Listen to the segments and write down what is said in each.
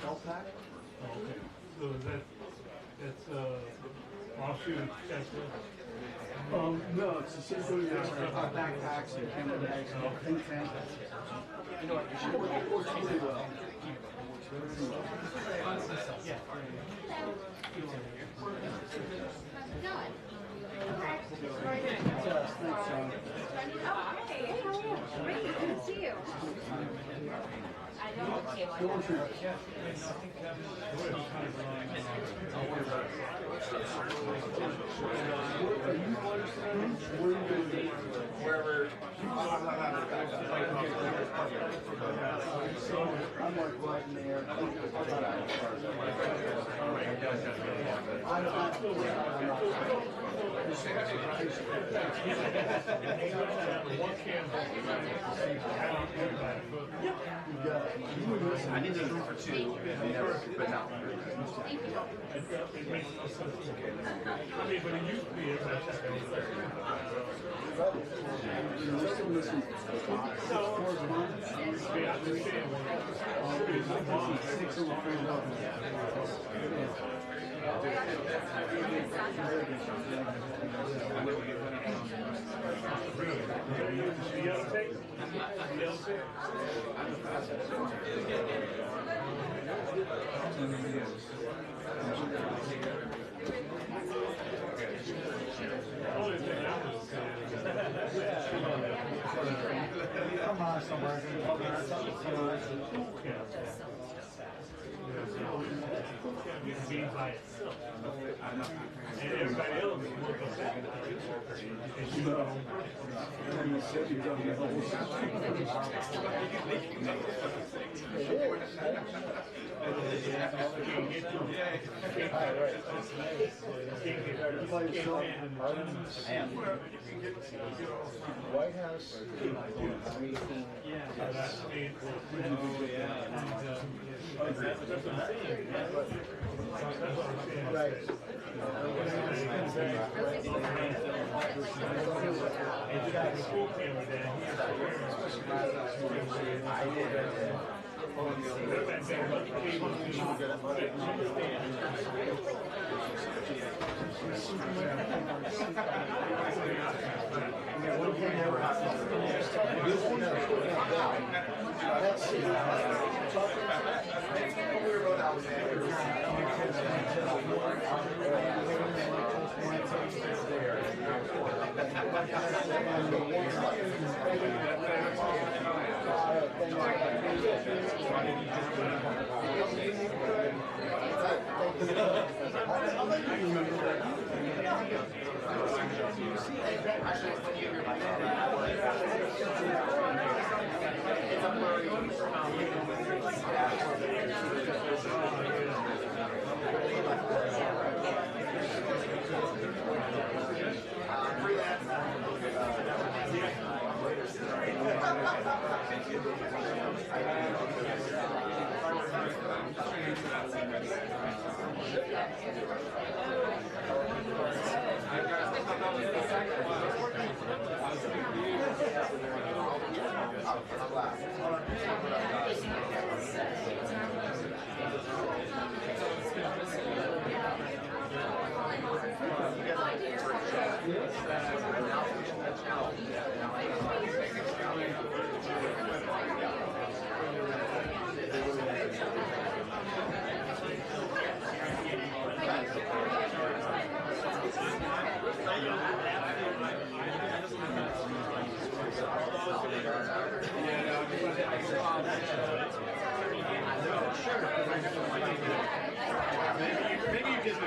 salt pack. Oh, okay. So is that's offshoot Tesla? No, it's essentially backpacks and camera bags and think tank. You know what? You should work really well. Yeah. Yes, thanks, Sean. Hey, how are you? Great, good to see you. I know. No one should. Wherever. I'm like right in there. I need to do for two, but not. It makes no sense. I mean, but it used to be Come on, somewhere. Be by itself. And everybody else is more upset. And you know. You said you don't get White House briefing. Right. Maybe you just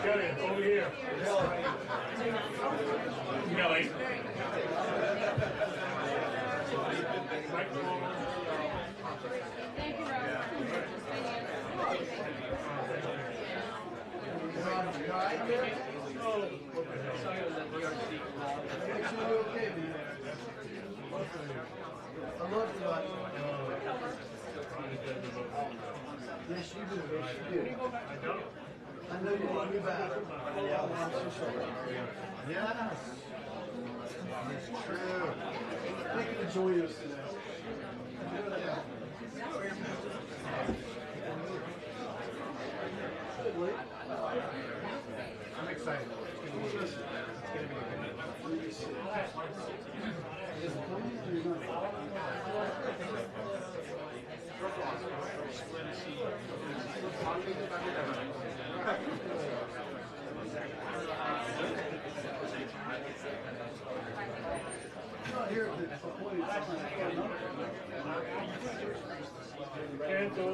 Kelly, over here. Kelly. Microphone. I love you. Yes, you do. Yes, you do. I know you want me back. I'm so sorry. Yes. It's true. Thank you for joining us today. I'm excited. Not here at the appointed time. Cancel.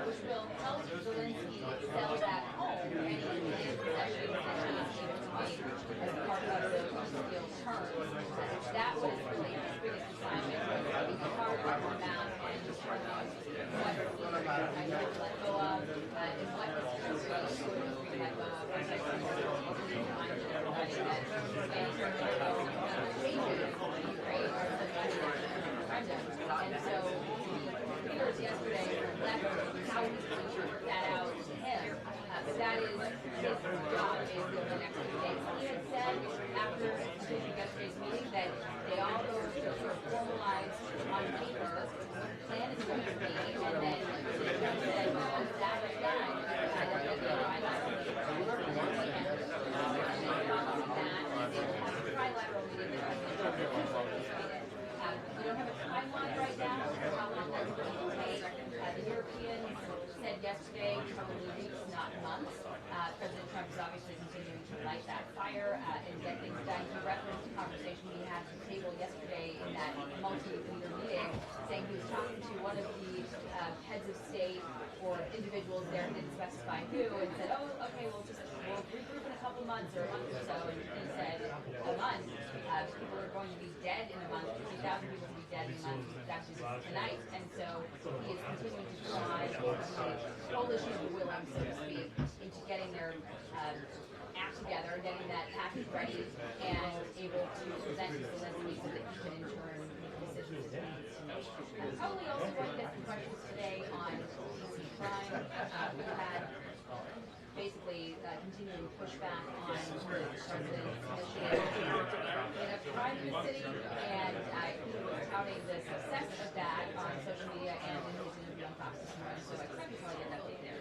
Which will help Zelensky sell that home and his possessions that he needed to make as part of the deal terms. That was really his biggest assignment, was to be hard on the map and just what he let go of. And what was we have websites and everybody that changes in Ukraine are such a referendum. And so leaders yesterday left how we can work that out to him. But that is his job is in the next few days. He had said after yesterday's meeting that they all go to sort of formalize on paper what the plan is going to be, and then he said once that is done, that they go trilateral meeting. And then following that, they will have a trilateral meeting. We don't have a timeline right now for how long that's going to take. The Europeans said yesterday, probably weeks, not months. President Trump is obviously continuing to light that fire and get things done. He referenced a conversation we had at the table yesterday in that multi-leader meeting, saying he was talking to one of the heads of state or individuals there, didn't specify who, and said, oh, okay, we'll regroup in a couple months or a month or so. And he said, a month. People are going to be dead in a month. 50,000 people will be dead in a month. That's just tonight. And so he is continuing to try the coalition of the willing, so to speak, into getting their act together, getting that package ready, and able to present to Zelensky so that he can in turn make decisions that he needs to make. Probably also going to get some questions today on PC crime. We had basically continuing pushback on the president's initiative in a crime in the city, and he was touting the success of that on social media and in his interview on Fox this morning. So I expect to probably get an update there.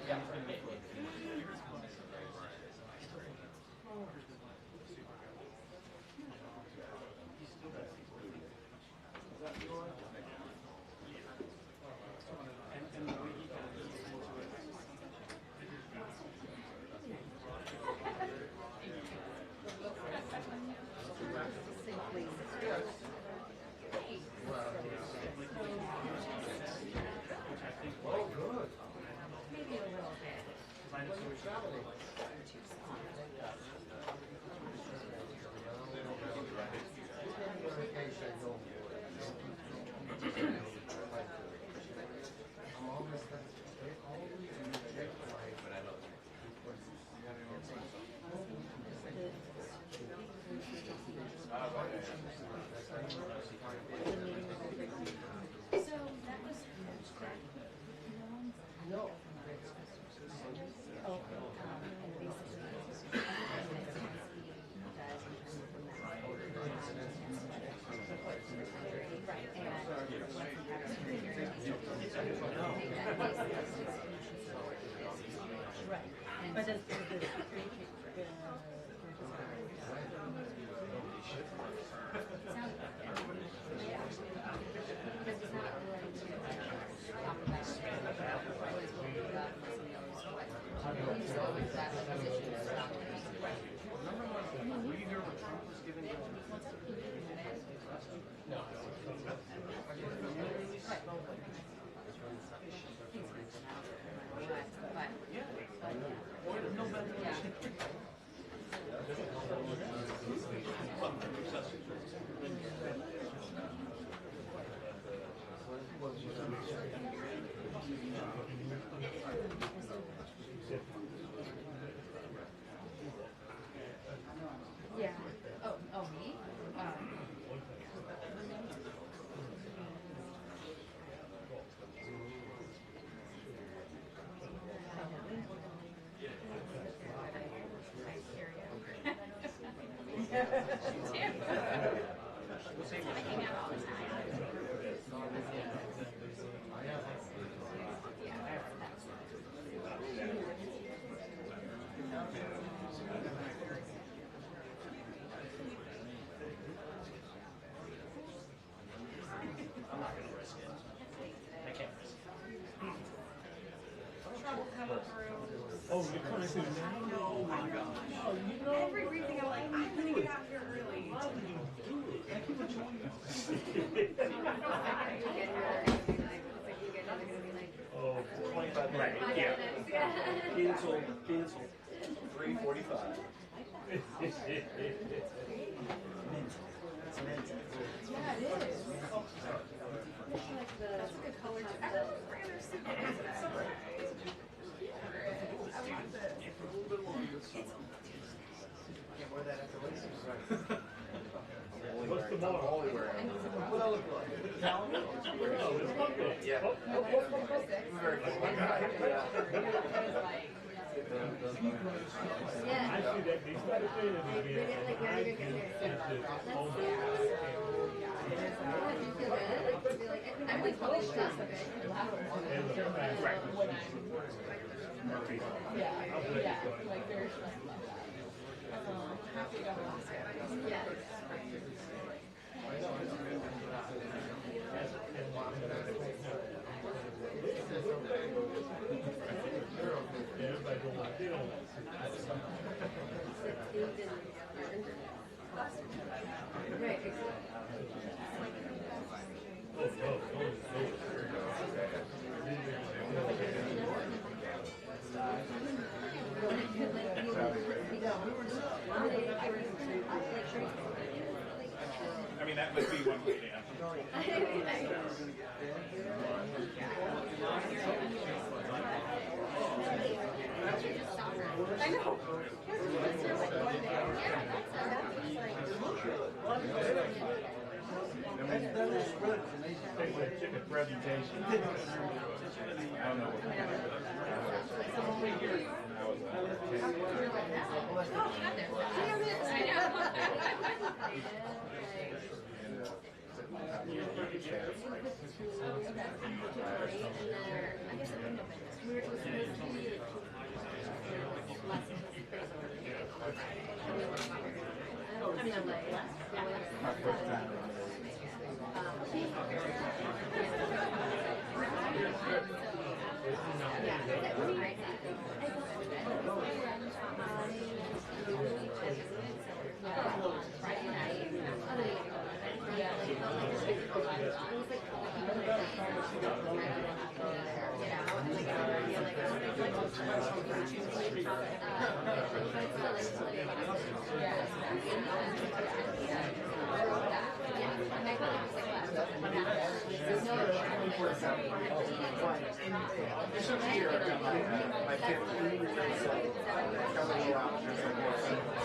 Maybe a little bit. So that was No. Right. But does the that those issues are not going to be. Were you here when Trump was giving you? No. Yeah. Oh, me? Oh, you're coming through now? Oh my gosh. Oh, you know. Every briefing, I'm like, I'm gonna get out here early. Why would you do it? Thank you for joining us. Oh, 25 minutes. right, yeah. Cancel. 3:45. It's mental. Yeah, it is. That's a good color to Everyone's bringing their suitcases. It's so nice. I want this. Can't wear that after races. What's tomorrow? Only wearing. What I look like? Calendar? Oh, it's Monday. Yeah. Very cool. I see that they started doing it again. I'm like, holy stuff of it. Yeah, like very yeah. Everybody don't like it. Right, I mean, that would be one way down. I know. Chicken presentation. I don't know what.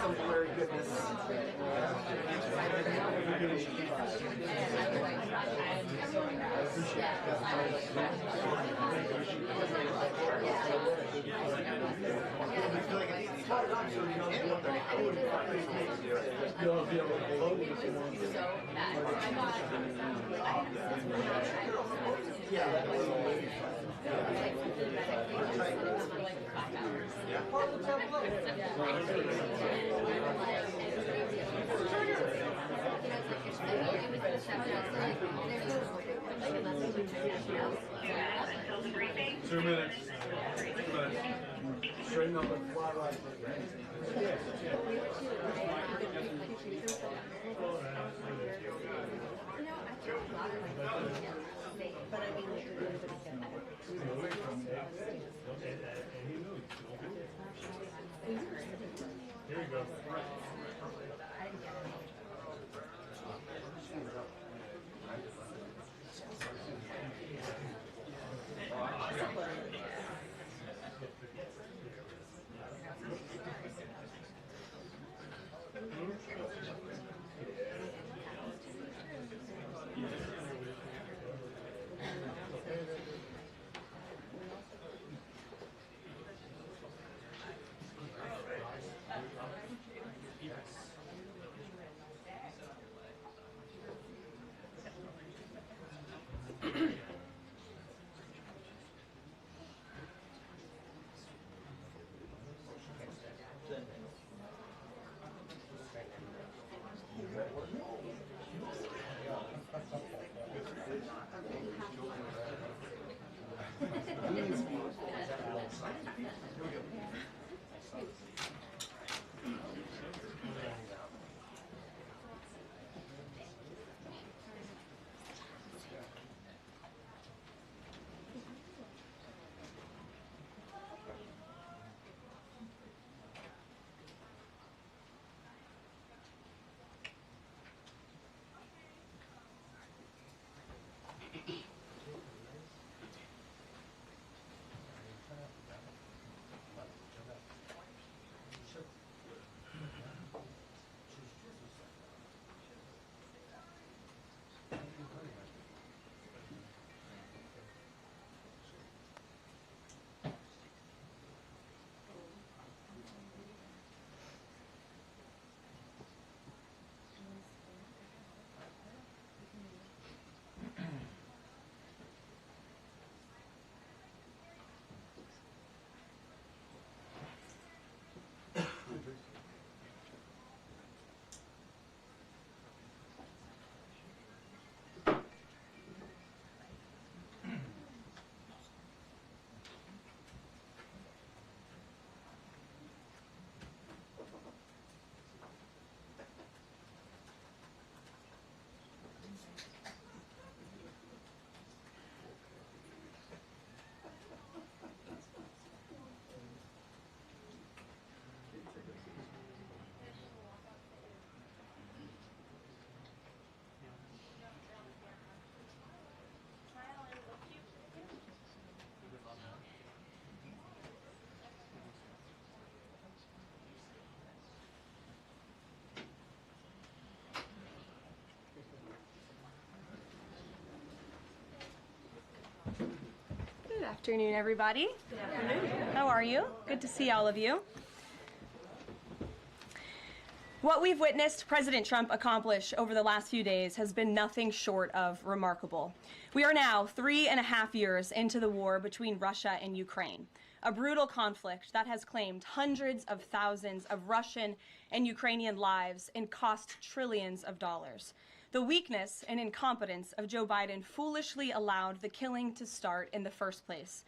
Some blurry goodness. Straighten up and fly right. But I mean, like, everybody said that. Here you go. Good afternoon, everybody. Good afternoon. How are you? Good to see all of you. What we've witnessed President Trump accomplish over the last few days has been nothing short of remarkable. We are now 3.5 years into the war between Russia and Ukraine, a brutal conflict that has claimed hundreds of thousands of Russian and Ukrainian lives and cost trillions of dollars. The weakness and incompetence of Joe Biden foolishly allowed the killing to start in the first place.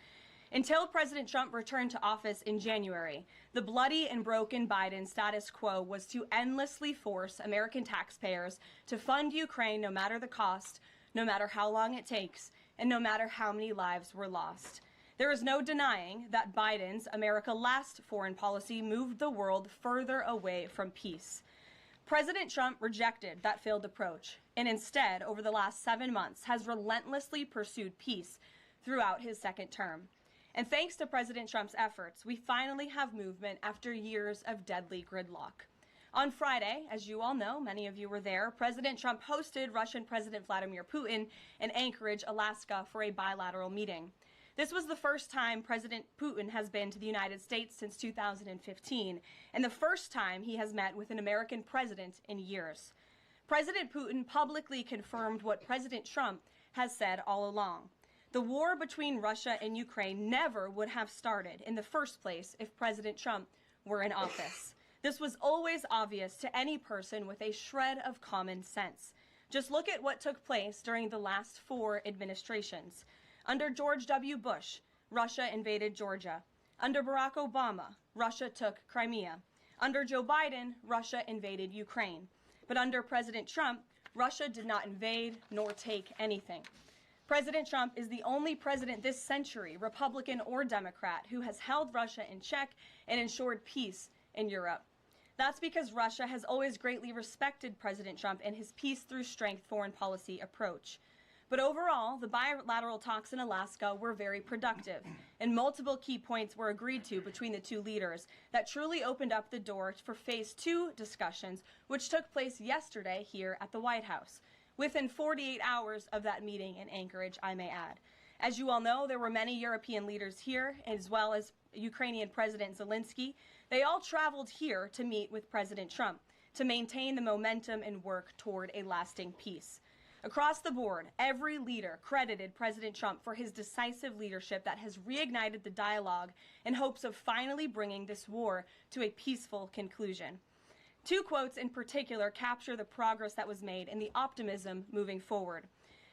Until President Trump returned to office in January, the bloody and broken Biden status quo was to endlessly force American taxpayers to fund Ukraine no matter the cost, no matter how long it takes, and no matter how many lives were lost. There is no denying that Biden's America Last foreign policy moved the world further away from peace. President Trump rejected that failed approach and instead, over the last 7 months, has relentlessly pursued peace throughout his second term. And thanks to President Trump's efforts, we finally have movement after years of deadly gridlock. On Friday, as you all know, many of you were there, President Trump hosted Russian President Vladimir Putin in Anchorage, Alaska, for a bilateral meeting. This was the first time President Putin has been to the United States since 2015, and the first time he has met with an American president in years. President Putin publicly confirmed what President Trump has said all along. The war between Russia and Ukraine never would have started in the first place if President Trump were in office. This was always obvious to any person with a shred of common sense. Just look at what took place during the last 4 administrations. Under George W. Bush, Russia invaded Georgia. Under Barack Obama, Russia took Crimea. Under Joe Biden, Russia invaded Ukraine. But under President Trump, Russia did not invade nor take anything. President Trump is the only president this century, Republican or Democrat, who has held Russia in check and ensured peace in Europe. That's because Russia has always greatly respected President Trump and his peace through strength foreign policy approach. But overall, the bilateral talks in Alaska were very productive, and multiple key points were agreed to between the two leaders that truly opened up the door for Phase 2 discussions, which took place yesterday here at the White House, within 48 hours of that meeting in Anchorage, I may add. As you all know, there were many European leaders here, as well as Ukrainian President Zelensky. They all traveled here to meet with President Trump to maintain the momentum and work toward a lasting peace. Across the board, every leader credited President Trump for his decisive leadership that has reignited the dialogue in hopes of finally bringing this war to a peaceful conclusion. Two quotes in particular capture the progress that was made and the optimism moving forward.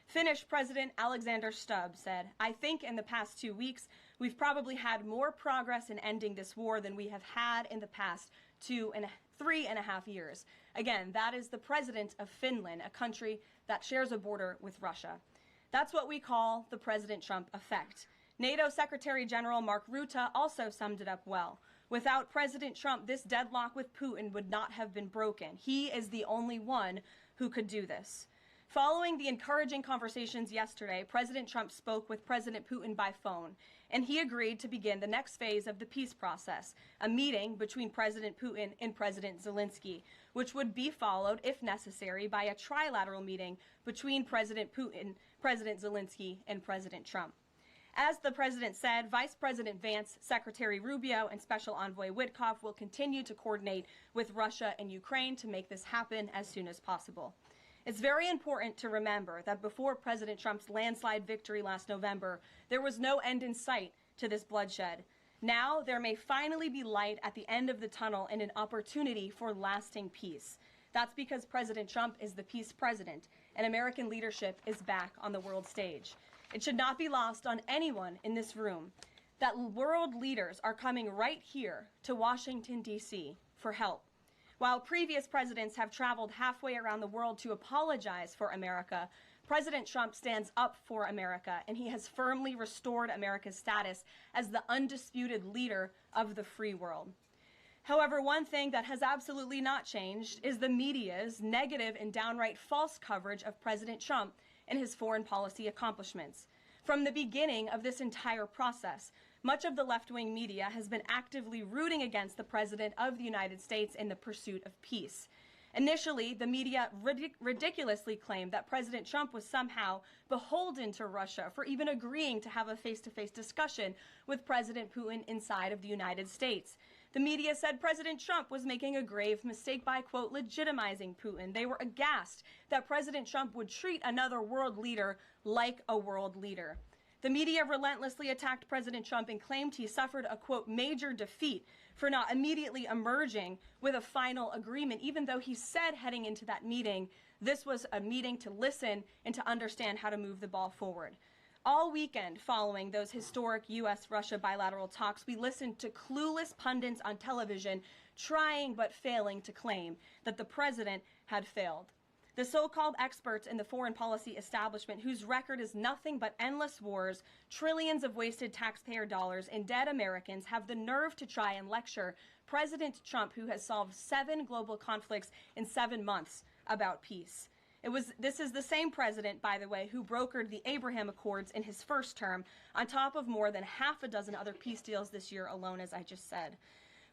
Finnish President Alexander Stubb said, "I think in the past 2 weeks, we've probably had more progress in ending this war than we have had in the past 3.5 years. Again, that is the president of Finland, a country that shares a border with Russia. That's what we call the President Trump effect. NATO Secretary General Mark Rutte also summed it up well. Without President Trump, this deadlock with Putin would not have been broken. He is the only one who could do this." Following the encouraging conversations yesterday, President Trump spoke with President Putin by phone, and he agreed to begin the next phase of the peace process, a meeting between President Putin and President Zelensky, which would be followed, if necessary, by a trilateral meeting between President Putin, President Zelensky, and President Trump. As the president said, Vice President Vance, Secretary Rubio, and Special Envoy Witkoff will continue to coordinate with Russia and Ukraine to make this happen as soon as possible. It's very important to remember that before President Trump's landslide victory last November, there was no end in sight to this bloodshed. Now, there may finally be light at the end of the tunnel and an opportunity for lasting peace. That's because President Trump is the peace president, and American leadership is back on the world stage. It should not be lost on anyone in this room that world leaders are coming right here to Washington, D.C. for help. While previous presidents have traveled halfway around the world to apologize for America, President Trump stands up for America, and he has firmly restored America's status as the undisputed leader of the free world. However, one thing that has absolutely not changed is the media's negative and downright false coverage of President Trump and his foreign policy accomplishments. From the beginning of this entire process, much of the left-wing media has been actively rooting against the President of the United States in the pursuit of peace. Initially, the media ridiculously claimed that President Trump was somehow beholden to Russia for even agreeing to have a face-to-face discussion with President Putin inside of the United States. The media said President Trump was making a grave mistake by, quote, legitimizing Putin. They were aghast that President Trump would treat another world leader like a world leader. The media relentlessly attacked President Trump and claimed he suffered a, quote, major defeat for not immediately emerging with a final agreement, even though he said heading into that meeting, this was a meeting to listen and to understand how to move the ball forward. All weekend following those historic U.S.-Russia bilateral talks, we listened to clueless pundits on television trying but failing to claim that the president had failed. The so-called experts in the foreign policy establishment, whose record is nothing but endless wars, trillions of wasted taxpayer dollars, and dead Americans, have the nerve to try and lecture President Trump, who has solved 7 global conflicts in 7 months, about peace. This is the same president, by the way, who brokered the Abraham Accords in his first term, on top of more than half a dozen other peace deals this year alone, as I just said.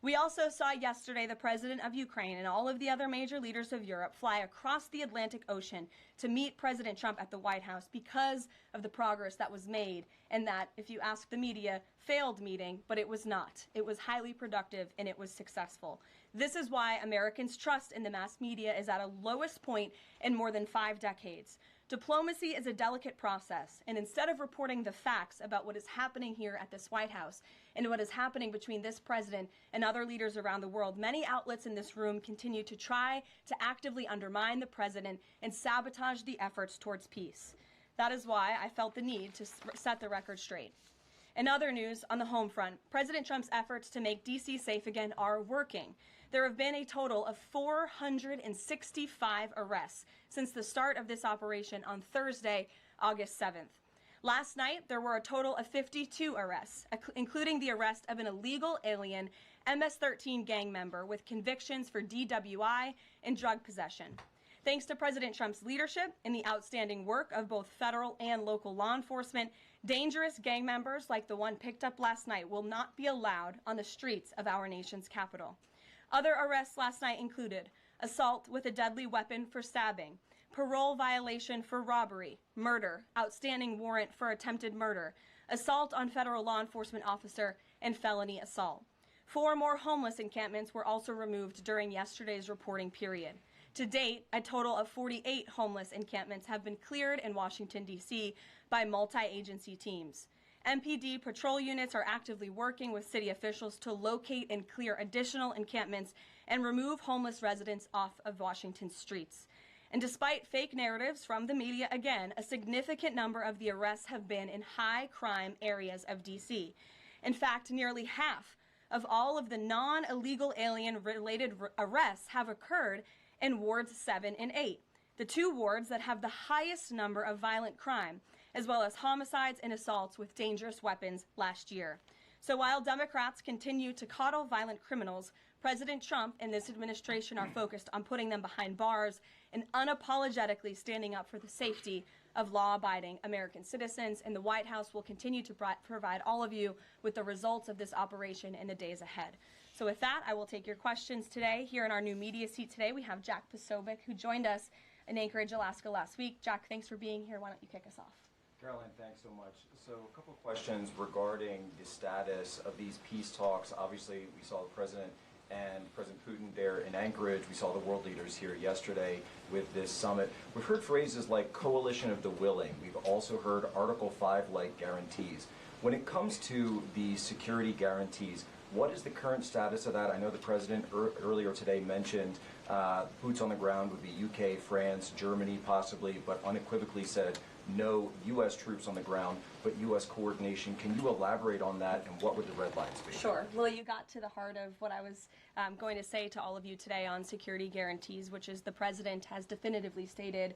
We also saw yesterday the president of Ukraine and all of the other major leaders of Europe fly across the Atlantic Ocean to meet President Trump at the White House because of the progress that was made, and that, if you ask the media, failed meeting, but it was not. It was highly productive and it was successful. This is why Americans' trust in the mass media is at a lowest point in more than 5 decades. Diplomacy is a delicate process, and instead of reporting the facts about what is happening here at this White House and what is happening between this president and other leaders around the world, many outlets in this room continue to try to actively undermine the president and sabotage the efforts towards peace. That is why I felt the need to set the record straight. In other news, on the home front, President Trump's efforts to make D.C. safe again are working. There have been a total of 465 arrests since the start of this operation on Thursday, August 7th. Last night, there were a total of 52 arrests, including the arrest of an illegal alien MS-13 gang member with convictions for DWI and drug possession. Thanks to President Trump's leadership and the outstanding work of both federal and local law enforcement, dangerous gang members like the one picked up last night will not be allowed on the streets of our nation's capital. Other arrests last night included assault with a deadly weapon for stabbing, parole violation for robbery, murder, outstanding warrant for attempted murder, assault on federal law enforcement officer, and felony assault. 4 more homeless encampments were also removed during yesterday's reporting period. To date, a total of 48 homeless encampments have been cleared in Washington, D.C. by multi-agency teams. MPD patrol units are actively working with city officials to locate and clear additional encampments and remove homeless residents off of Washington's streets. And despite fake narratives from the media, again, a significant number of the arrests have been in high-crime areas of D.C. In fact, nearly half of all of the non-illegal alien-related arrests have occurred in Wards 7 and 8, the 2 wards that have the highest number of violent crime, as well as homicides and assaults with dangerous weapons last year. So while Democrats continue to coddle violent criminals, President Trump and this administration are focused on putting them behind bars and unapologetically standing up for the safety of law-abiding American citizens, and the White House will continue to provide all of you with the results of this operation in the days ahead. So with that, I will take your questions today. Here in our new media seat today, we have Jack Posobiec, who joined us in Anchorage, Alaska last week. Jack, thanks for being here. Why don't you kick us off? Karoline, thanks so much. So a couple of questions regarding the status of these peace talks. Obviously, we saw the President and President Putin there in Anchorage. We saw the world leaders here yesterday with this summit. We've heard phrases like coalition of the willing. We've also heard Article 5-like guarantees. When it comes to the security guarantees, what is the current status of that? I know the President earlier today mentioned boots on the ground would be UK, France, Germany possibly, but unequivocally said no U.S. troops on the ground, but U.S. coordination. Can you elaborate on that, and what would the red lines be? Sure. Well, you got to the heart of what I was going to say to all of you today on security guarantees, which is the President has definitively stated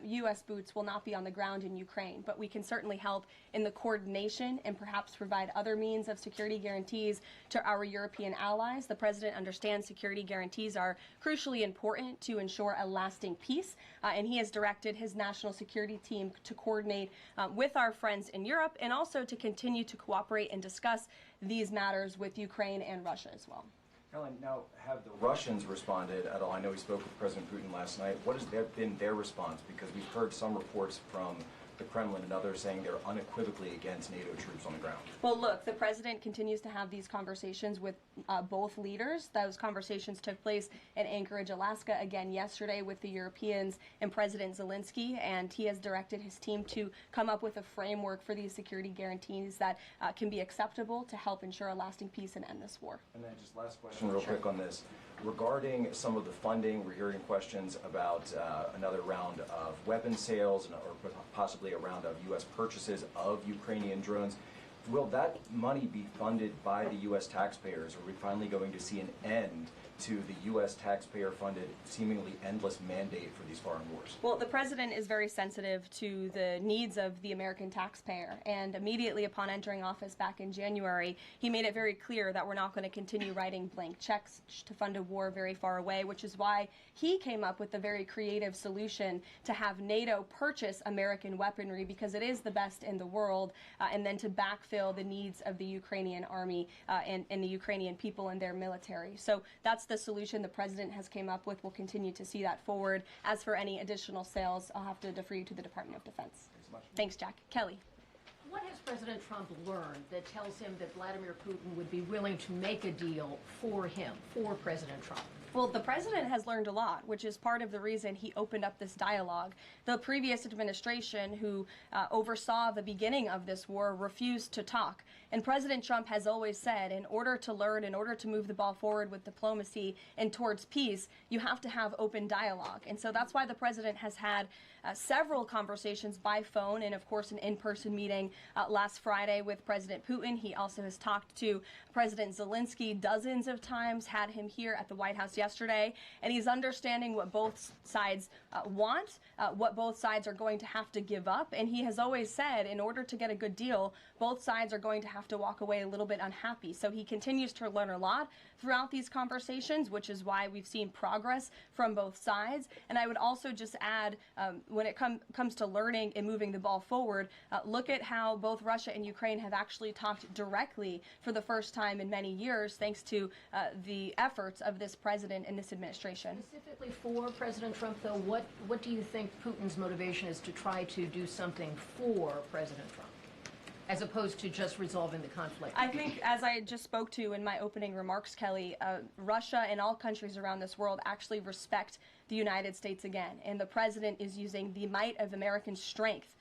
U.S. boots will not be on the ground in Ukraine, but we can certainly help in the coordination and perhaps provide other means of security guarantees to our European allies. The President understands security guarantees are crucially important to ensure a lasting peace, and he has directed his national security team to coordinate with our friends in Europe and also to continue to cooperate and discuss these matters with Ukraine and Russia as well. Karoline, now, have the Russians responded at all? I know we spoke with President Putin last night. What has been their response? Because we've heard some reports from the Kremlin and others saying they're unequivocally against NATO troops on the ground. Well, look, the President continues to have these conversations with both leaders. Those conversations took place in Anchorage, Alaska, again yesterday with the Europeans and President Zelensky, and he has directed his team to come up with a framework for these security guarantees that can be acceptable to help ensure a lasting peace and end this war. And then just last question real quick on this. Regarding some of the funding, we're hearing questions about another round of weapons sales or possibly a round of U.S. purchases of Ukrainian drones. Will that money be funded by the U.S. taxpayers? Are we finally going to see an end to the U.S. taxpayer-funded, seemingly endless mandate for these foreign wars? Well, the President is very sensitive to the needs of the American taxpayer, and immediately upon entering office back in January, he made it very clear that we're not going to continue writing blank checks to fund a war very far away, which is why he came up with the very creative solution to have NATO purchase American weaponry, because it is the best in the world, and then to backfill the needs of the Ukrainian army and the Ukrainian people and their military. So that's the solution the President has came up with. We'll continue to see that forward. As for any additional sales, I'll have to defer you to the Department of Defense. Thanks, Jack. Kelly. What has President Trump learned that tells him that Vladimir Putin would be willing to make a deal for him, for President Trump? Well, the president has learned a lot, which is part of the reason he opened up this dialogue. The previous administration, who oversaw the beginning of this war, refused to talk. And President Trump has always said, in order to learn, in order to move the ball forward with diplomacy and towards peace, you have to have open dialogue. And so that's why the president has had several conversations by phone and, of course, an in-person meeting last Friday with President Putin. He also has talked to President Zelensky dozens of times, had him here at the White House yesterday, and he's understanding what both sides want, what both sides are going to have to give up. And he has always said, in order to get a good deal, both sides are going to have to walk away a little bit unhappy. So he continues to learn a lot throughout these conversations, which is why we've seen progress from both sides. And I would also just add, when it comes to learning and moving the ball forward, look at how both Russia and Ukraine have actually talked directly for the first time in many years, thanks to the efforts of this president and this administration. Specifically for President Trump, though, what do you think Putin's motivation is to try to do something for President Trump, as opposed to just resolving the conflict? I think, as I just spoke to in my opening remarks, Kelly, Russia and all countries around this world actually respect the United States again. And the president is using the might of American strength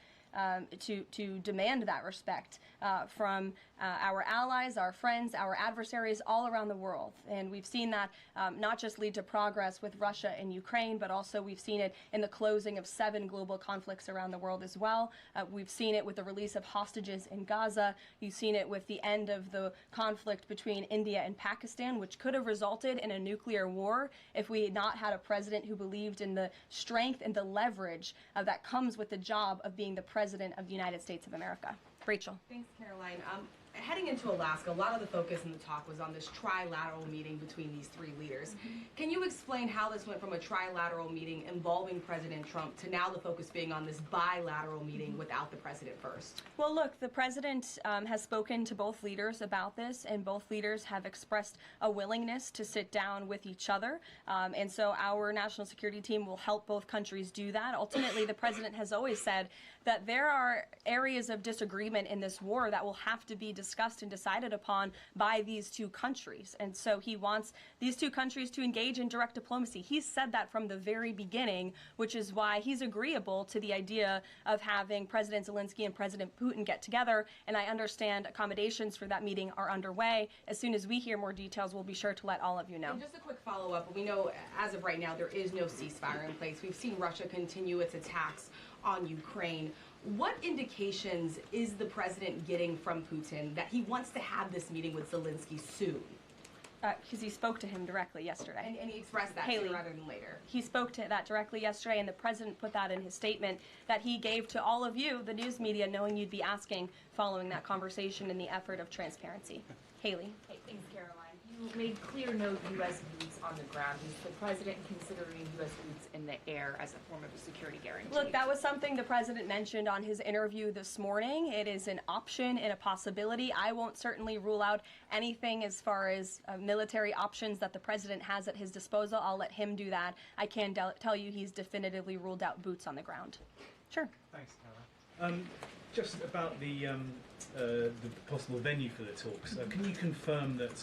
to demand that respect from our allies, our friends, our adversaries all around the world. And we've seen that not just lead to progress with Russia and Ukraine, but also we've seen it in the closing of 7 global conflicts around the world as well. We've seen it with the release of hostages in Gaza. You've seen it with the end of the conflict between India and Pakistan, which could have resulted in a nuclear war if we had not had a president who believed in the strength and the leverage that comes with the job of being the President of the United States of America. Rachel. Thanks, Caroline. Heading into Alaska, a lot of the focus in the talk was on this trilateral meeting between these 3 leaders. Can you explain how this went from a trilateral meeting involving President Trump to now the focus being on this bilateral meeting without the president first? Well, look, the president has spoken to both leaders about this, and both leaders have expressed a willingness to sit down with each other. And so our national security team will help both countries do that. Ultimately, the president has always said that there are areas of disagreement in this war that will have to be discussed and decided upon by these 2 countries. And so he wants these 2 countries to engage in direct diplomacy. He's said that from the very beginning, which is why he's agreeable to the idea of having President Zelensky and President Putin get together. And I understand accommodations for that meeting are underway. As soon as we hear more details, we'll be sure to let all of you know. And just a quick follow-up. We know as of right now there is no ceasefire in place. We've seen Russia continue its attacks on Ukraine. What indications is the president getting from Putin that he wants to have this meeting with Zelensky soon? Because he spoke to him directly yesterday. And he expressed that Haley, sooner rather than later. He spoke to that directly yesterday, and the president put that in his statement that he gave to all of you, the news media, knowing you'd be asking following that conversation in the effort of transparency. Haley. Hey, thanks, Caroline. You made clear note U.S. boots on the ground. Is the president considering U.S. boots in the air as a form of a security guarantee? Look, that was something the president mentioned on his interview this morning. It is an option and a possibility. I won't certainly rule out anything as far as military options that the president has at his disposal. I'll let him do that. I can tell you he's definitively ruled out boots on the ground. Sure. Thanks, Caroline. Just about the possible venue for the talks, can you confirm that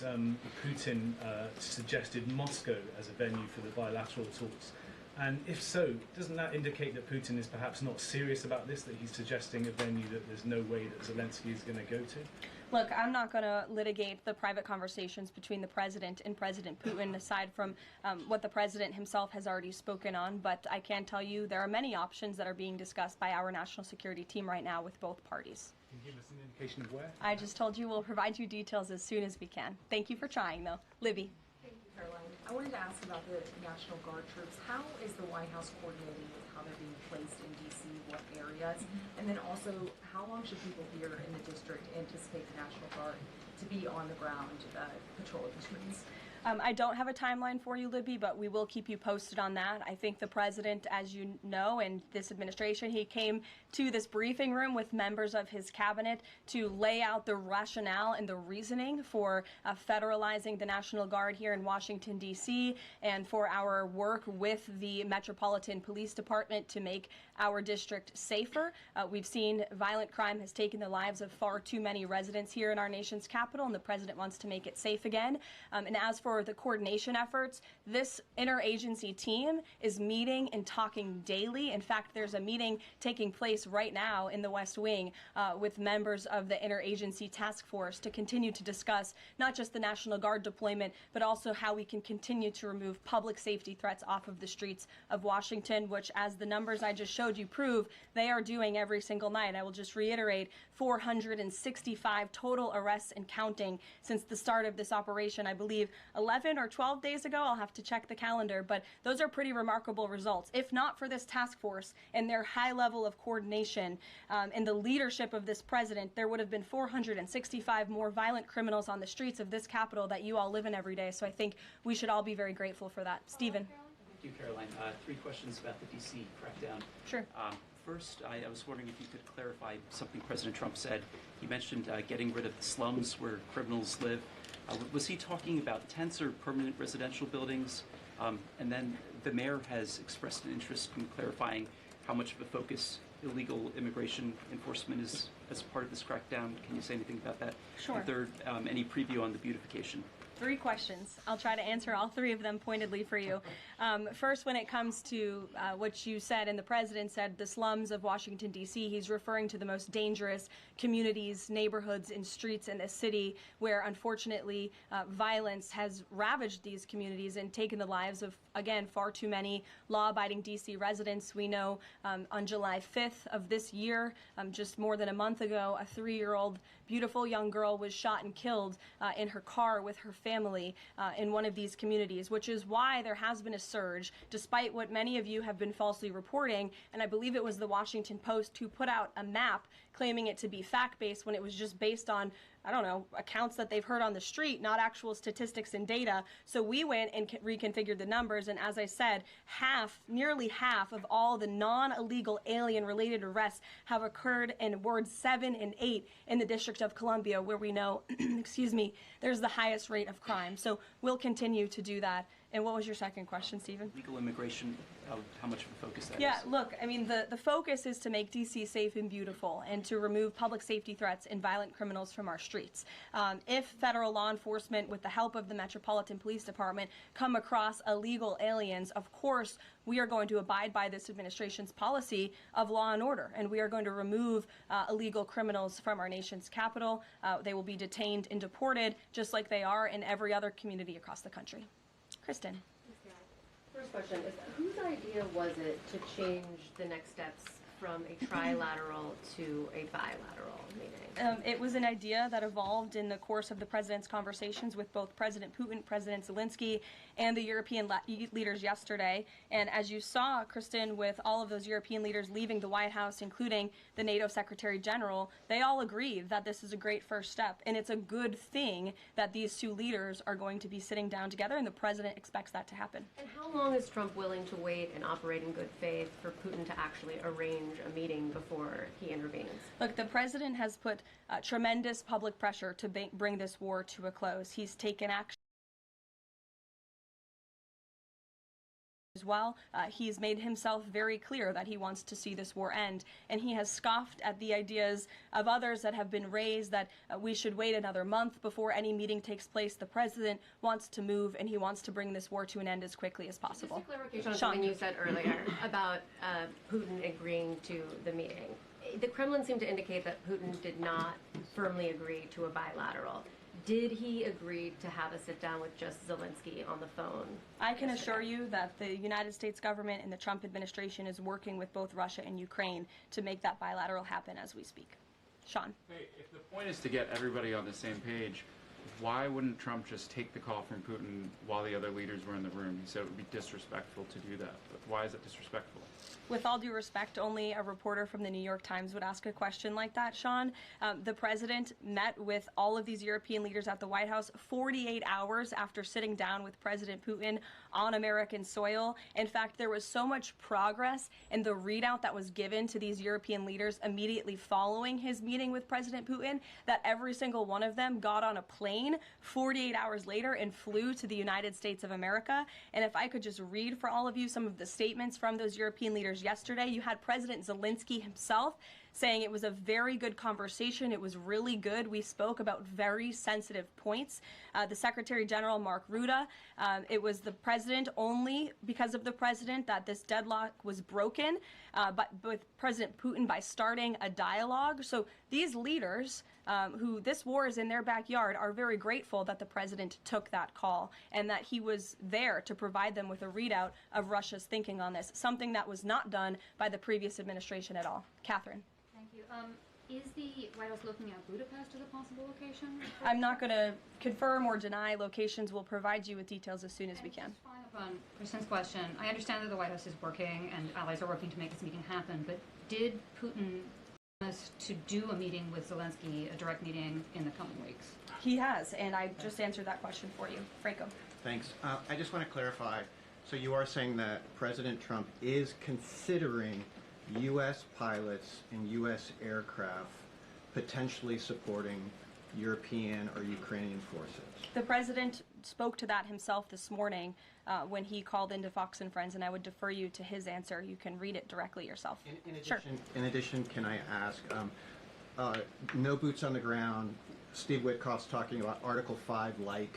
Putin suggested Moscow as a venue for the bilateral talks? And if so, doesn't that indicate that Putin is perhaps not serious about this, that he's suggesting a venue that there's no way that Zelensky is going to go to? Look, I'm not going to litigate the private conversations between the president and President Putin, aside from what the president himself has already spoken on. But I can tell you there are many options that are being discussed by our national security team right now with both parties. Can you give us an indication of where? I just told you we'll provide you details as soon as we can. Thank you for trying, though. Libby. Thank you, Caroline. I wanted to ask about the National Guard troops. How is the White House coordinating with how they're being placed in D.C., what areas? And then also, how long should people here in the district anticipate the National Guard to be on the ground patrolling the streets? I don't have a timeline for you, Libby, but we will keep you posted on that. I think the president, as you know, and this administration, he came to this briefing room with members of his cabinet to lay out the rationale and the reasoning for federalizing the National Guard here in Washington, D.C., and for our work with the Metropolitan Police Department to make our district safer. We've seen violent crime has taken the lives of far too many residents here in our nation's capital, and the president wants to make it safe again. And as for for the coordination efforts, this interagency team is meeting and talking daily. In fact, there's a meeting taking place right now in the West Wing with members of the interagency task force to continue to discuss not just the National Guard deployment, but also how we can continue to remove public safety threats off of the streets of Washington, which, as the numbers I just showed you prove, they are doing every single night. I will just reiterate, 465 total arrests and counting since the start of this operation. I believe 11 or 12 days ago. I'll have to check the calendar, but those are pretty remarkable results. If not for this task force and their high level of coordination and the leadership of this president, there would have been 465 more violent criminals on the streets of this capital that you all live in every day. So I think we should all be very grateful for that. Stephen. Thank you, Caroline. Three questions about the D.C. crackdown. Sure. First, I was wondering if you could clarify something President Trump said. He mentioned getting rid of the slums where criminals live. Was he talking about tents or permanent residential buildings? And then the mayor has expressed an interest in clarifying how much of a focus illegal immigration enforcement is as part of this crackdown. Can you say anything about that? Sure. And third, any preview on the beautification? 3 questions. I'll try to answer all 3 of them pointedly for you. First, when it comes to what you said and the president said, the slums of Washington, D.C., he's referring to the most dangerous communities, neighborhoods, and streets in this city where, unfortunately, violence has ravaged these communities and taken the lives of, again, far too many law-abiding D.C. residents. We know on July 5th of this year, just more than a month ago, a 3-year-old beautiful young girl was shot and killed in her car with her family in one of these communities, which is why there has been a surge, despite what many of you have been falsely reporting. And I believe it was the Washington Post who put out a map claiming it to be fact-based when it was just based on, I don't know, accounts that they've heard on the street, not actual statistics and data. So we went and reconfigured the numbers, and as I said, nearly half of all the non-illegal alien-related arrests have occurred in wards 7 and 8 in the District of Columbia, where we know, excuse me, there's the highest rate of crime. So we'll continue to do that. And what was your second question, Stephen? Legal immigration, how much of a focus that is? Yeah, look, I mean, the focus is to make D.C. safe and beautiful and to remove public safety threats and violent criminals from our streets. If federal law enforcement, with the help of the Metropolitan Police Department, come across illegal aliens, of course, we are going to abide by this administration's policy of law and order, and we are going to remove illegal criminals from our nation's capital. They will be detained and deported, just like they are in every other community across the country. Kristen. First question is, whose idea was it to change the next steps from a trilateral to a bilateral meeting? It was an idea that evolved in the course of the president's conversations with both President Putin, President Zelensky, and the European leaders yesterday. And as you saw, Kristen, with all of those European leaders leaving the White House, including the NATO Secretary General, they all agreed that this is a great first step. And it's a good thing that these 2 leaders are going to be sitting down together, and the president expects that to happen. And how long is Trump willing to wait and operate in good faith for Putin to actually arrange a meeting before he intervenes? Look, the president has put tremendous public pressure to bring this war to a close. He's taken action as well. He's made himself very clear that he wants to see this war end, and he has scoffed at the ideas of others that have been raised that we should wait another month before any meeting takes place. The president wants to move, and he wants to bring this war to an end as quickly as possible. Just a clarification on something you said earlier about Putin agreeing to the meeting. The Kremlin seemed to indicate that Putin did not firmly agree to a bilateral. Did he agree to have a sit-down with just Zelensky on the phone? I can assure you that the United States government and the Trump administration is working with both Russia and Ukraine to make that bilateral happen as we speak. Sean. Hey, if the point is to get everybody on the same page, why wouldn't Trump just take the call from Putin while the other leaders were in the room? He said it would be disrespectful to do that. But why is it disrespectful? With all due respect, only a reporter from the New York Times would ask a question like that, Sean. The president met with all of these European leaders at the White House 48 hours after sitting down with President Putin on American soil. In fact, there was so much progress in the readout that was given to these European leaders immediately following his meeting with President Putin that every single one of them got on a plane 48 hours later and flew to the United States of America. And if I could just read for all of you some of the statements from those European leaders leaders yesterday. You had President Zelensky himself saying it was a very good conversation. It was really good. We spoke about very sensitive points. The Secretary General, Mark Rutte, it was the president, only because of the president, that this deadlock was broken, but with President Putin by starting a dialogue. So these leaders, who this war is in their backyard, are very grateful that the president took that call and that he was there to provide them with a readout of Russia's thinking on this, something that was not done by the previous administration at all. Catherine. Thank you. Is the White House looking at Budapest as a possible location? I'm not going to confirm or deny locations. We'll provide you with details as soon as we can. Following up on Kristen's question, I understand that the White House is working and allies are working to make this meeting happen, but did Putin promise to do a meeting with Zelensky, a direct meeting, in the coming weeks? He has, and I just answered that question for you. Franco. Thanks. I just want to clarify. So you are saying that President Trump is considering U.S. pilots and U.S. aircraft potentially supporting European or Ukrainian forces? The president spoke to that himself this morning when he called into Fox and Friends, and I would defer you to his answer. You can read it directly yourself. In addition, can I ask, no boots on the ground, Steve Witkoff's talking about Article 5-like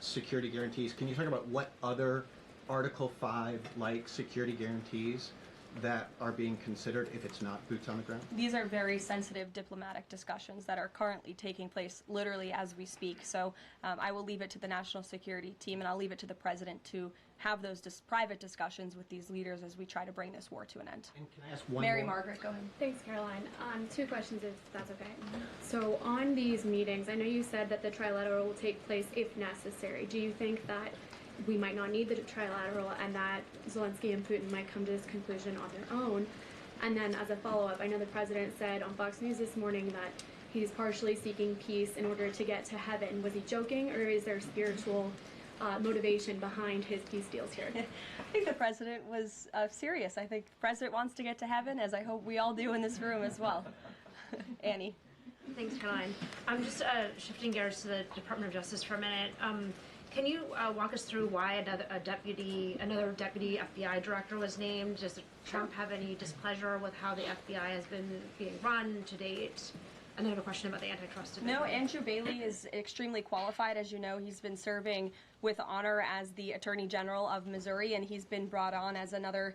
security guarantees. Can you talk about what other Article 5-like security guarantees that are being considered if it's not boots on the ground? These are very sensitive diplomatic discussions that are currently taking place literally as we speak. So I will leave it to the national security team, and I'll leave it to the president to have those private discussions with these leaders as we try to bring this war to an end. And can I ask one Mary more? Margaret, go ahead. Thanks, Caroline. Two questions, if that's okay. So on these meetings, I know you said that the trilateral will take place if necessary. Do you think that we might not need the trilateral and that Zelensky and Putin might come to this conclusion on their own? And then as a follow-up, I know the president said on Fox News this morning that he's partially seeking peace in order to get to heaven. Was he joking, or is there spiritual motivation behind his peace deals here? I think the president was serious. I think the president wants to get to heaven, as I hope we all do in this room as well. Annie. Thanks, Caroline. I'm just shifting gears to the Department of Justice for a minute. Can you walk us through why another deputy FBI director was named? Does Trump have any displeasure with how the FBI has been being run to date? And then I have a question about the antitrust division. No, Andrew Bailey is extremely qualified. As you know, he's been serving with honor as the Attorney General of Missouri, and he's been brought on as another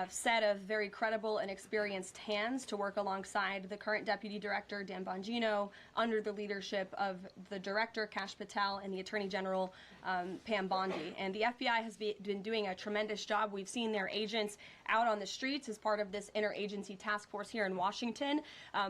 set of very credible and experienced hands to work alongside the current Deputy Director, Dan Bongino, under the leadership of the Director, Kash Patel, and the Attorney General, Pam Bondi. And the FBI has been doing a tremendous job. We've seen their agents out on the streets as part of this interagency task force here in Washington.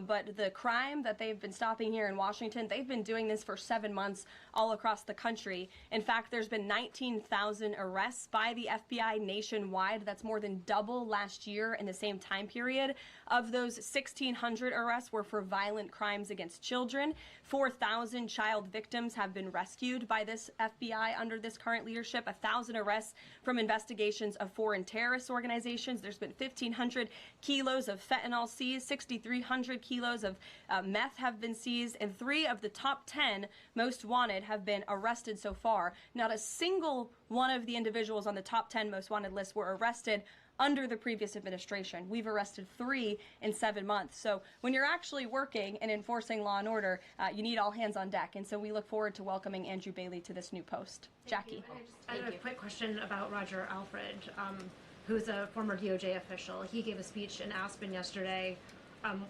But the crime that they've been stopping here in Washington, they've been doing this for 7 months all across the country. In fact, there's been 19,000 arrests by the FBI nationwide. That's more than double last year in the same time period. Of those, 1,600 arrests were for violent crimes against children. 4,000 child victims have been rescued by this FBI under this current leadership. 1,000 arrests from investigations of foreign terrorist organizations. There's been 1,500 kilos of fentanyl seized. 6,300 kilos of meth have been seized. And 3 of the top 10 most wanted have been arrested so far. Not a single one of the individuals on the top 10 most wanted list were arrested under the previous administration. We've arrested 3 in 7 months. So when you're actually working and enforcing law and order, you need all hands on deck. And so we look forward to welcoming Andrew Bailey to this new post. Jackie. I have a quick question about Roger Alfred, who's a former DOJ official. He gave a speech in Aspen yesterday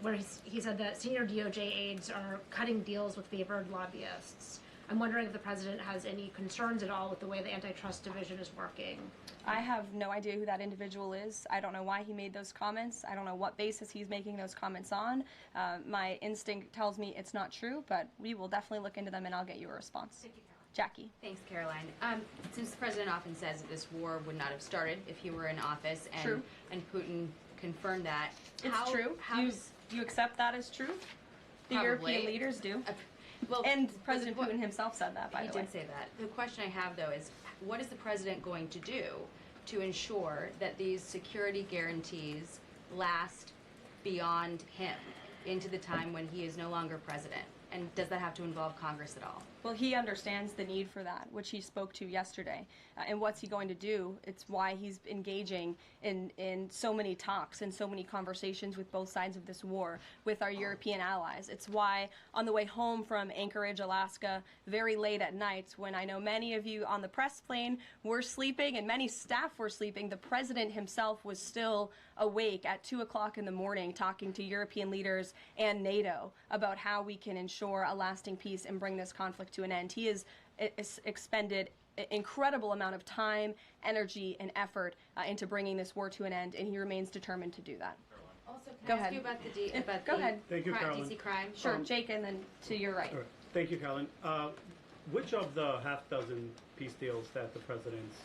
where he said that senior DOJ aides are cutting deals with favored lobbyists. I'm wondering if the president has any concerns at all with the way the antitrust division is working. I have no idea who that individual is. I don't know why he made those comments. I don't know what basis he's making those comments on. My instinct tells me it's not true, but we will definitely look into them and I'll get you a response. Thank you, Caroline. Jackie. Thanks, Caroline. Since the president often says that this war would not have started if he were in office, and Putin confirmed that. It's true. Do you accept that as truth? The Probably. European leaders do. Well, and President Putin himself said that, by the way. He did say that. The question I have, though, is what is the president going to do to ensure that these security guarantees last beyond him into the time when he is no longer president? And does that have to involve Congress at all? Well, he understands the need for that, which he spoke to yesterday. And what's he going to do? It's why he's engaging in so many talks and so many conversations with both sides of this war, with our European allies. It's why on the way home from Anchorage, Alaska, very late at night, when I know many of you on the press plane were sleeping and many staff were sleeping, the president himself was still awake at 2 o'clock in the morning talking to European leaders and NATO about how we can ensure a lasting peace and bring this conflict to an end. He has expended an incredible amount of time, energy, and effort into bringing this war to an end, and he remains determined to do that. Also, Go can I ask ahead. you about Go ahead. Thank you, Karoline. DC crime? Sure, Jake, and then to your right. All right. Thank you, Karoline. Which of the half dozen peace deals that the president's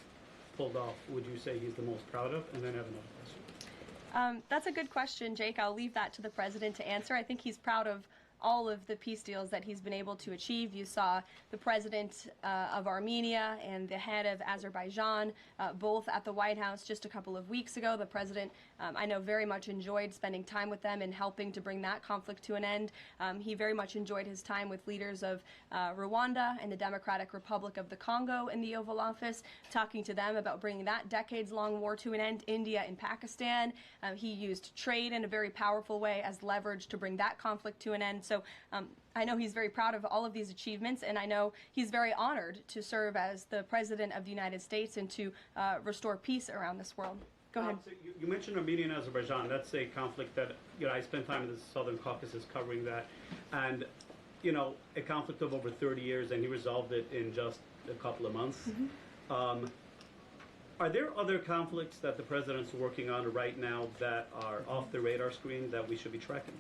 pulled off would you say he's the most proud of? And then I have another question. That's a good question, Jake. I'll leave that to the president to answer. I think he's proud of all of the peace deals that he's been able to achieve. You saw the president of Armenia and the head of Azerbaijan both at the White House just a couple of weeks ago. The president, I know, very much enjoyed spending time with them and helping to bring that conflict to an end. He very much enjoyed his time with leaders of Rwanda and the Democratic Republic of the Congo in the Oval Office, talking to them about bringing that decades-long war to an end. India and Pakistan. He used trade in a very powerful way as leverage to bring that conflict to an end. So I know he's very proud of all of these achievements, and I know he's very honored to serve as the President of the United States and to restore peace around this world. Go ahead. So you mentioned Armenia and Azerbaijan. That's a conflict that, I spent time in the Southern Caucasus covering that. And, a conflict of over 30 years, and he resolved it in just a couple of months. Mm-hmm. Are there other conflicts that the president's working on right now that are off the radar screen that we should be tracking?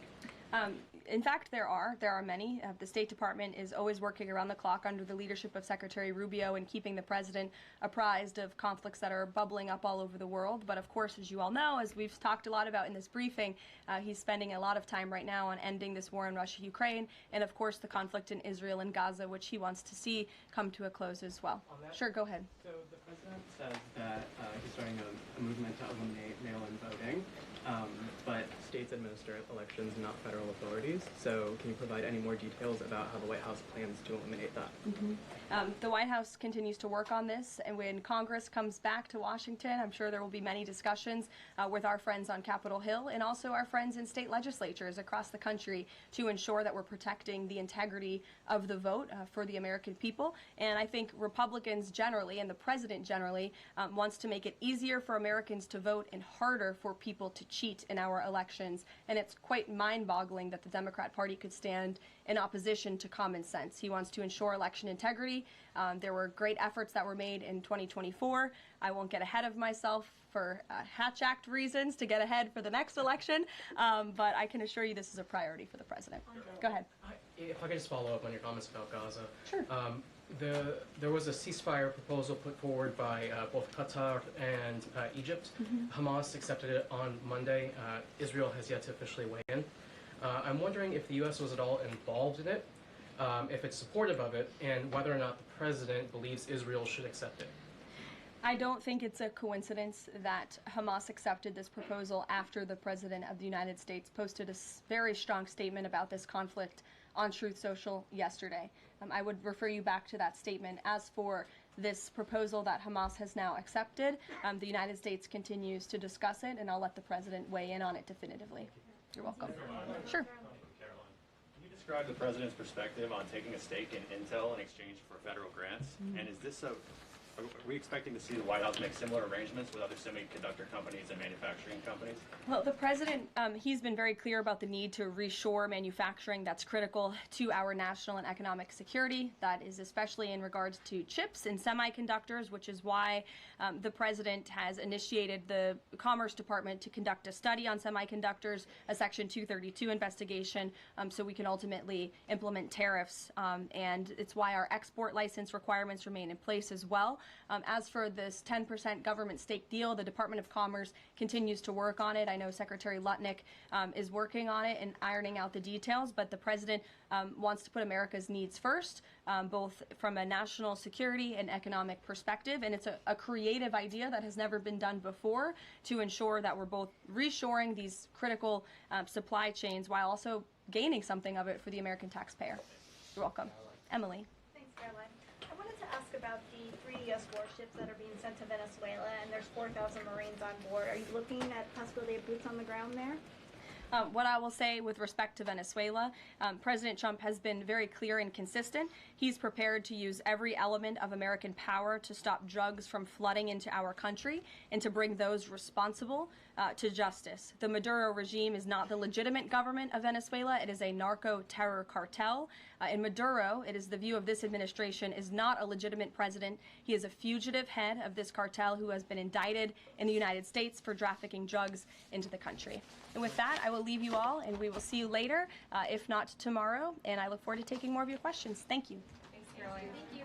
In fact, there are many. The State Department is always working around the clock under the leadership of Secretary Rubio and keeping the president apprised of conflicts that are bubbling up all over the world. But of course, as you all know, as we've talked a lot about in this briefing, he's spending a lot of time right now on ending this war in Russia-Ukraine, and of course the conflict in Israel and Gaza, which he wants to see come to a close as well. Sure, go ahead. So the president says that he's starting a movement to eliminate mail-in voting, but states administer elections, not federal authorities. So can you provide any more details about how the White House plans to eliminate that? Mm-hmm. The White House continues to work on this, and when Congress comes back to Washington, I'm sure there will be many discussions with our friends on Capitol Hill and also our friends in state legislatures across the country to ensure that we're protecting the integrity of the vote for the American people. And I think Republicans generally, and the president generally, wants to make it easier for Americans to vote and harder for people to cheat in our elections. And it's quite mind-boggling that the Democrat Party could stand in opposition to common sense. He wants to ensure election integrity. There were great efforts that were made in 2024. I won't get ahead of myself for Hatch Act reasons to get ahead for the next election, but I can assure you this is a priority for the president. Go ahead. If I could just follow up on your comments about Gaza. Sure. There was a ceasefire proposal put forward by both Qatar and Egypt. Hamas accepted it on Monday. Israel has yet to officially weigh in. I'm wondering if the U.S. was at all involved in it, if it's supportive of it, and whether or not the president believes Israel should accept it. I don't think it's a coincidence that Hamas accepted this proposal after the President of the United States posted a very strong statement about this conflict on Truth Social yesterday. I would refer you back to that statement. As for this proposal that Hamas has now accepted, the United States continues to discuss it, and I'll let the President weigh in on it definitively. You're welcome. Sure. Caroline, can you describe the president's perspective on taking a stake in Intel in exchange for federal grants? And is this are we expecting to see the White House make similar arrangements with other semiconductor companies and manufacturing companies? Well, the president, he's been very clear about the need to reshore manufacturing that's critical to our national and economic security. That is especially in regards to chips and semiconductors, which is why the president has initiated the Commerce Department to conduct a study on semiconductors, a Section 232 investigation, so we can ultimately implement tariffs. And it's why our export license requirements remain in place as well. As for this 10% government stake deal, the Department of Commerce continues to work on it. I know Secretary Lutnick is working on it and ironing out the details, but the president wants to put America's needs first, both from a national security and economic perspective. And it's a creative idea that has never been done before to ensure that we're both reshoring these critical supply chains while also gaining something of it for the American taxpayer. You're welcome. Emily. Thanks. Karoline. I wanted to ask about the 3 U.S. warships that are being sent to Venezuela, and there's 4,000 Marines on board. Are you looking at possibility of boots on the ground there? What I will say with respect to Venezuela, President Trump has been very clear and consistent. He's prepared to use every element of American power to stop drugs from flooding into our country and to bring those responsible to justice. The Maduro regime is not the legitimate government of Venezuela. It is a narco-terror cartel. In Maduro, it is the view of this administration, is not a legitimate president. He is a fugitive head of this cartel who has been indicted in the United States for trafficking drugs into the country. And with that, I will leave you all, and we will see you later, if not tomorrow. And I look forward to taking more of your questions. Thank you. Thanks, Karoline. Thank you.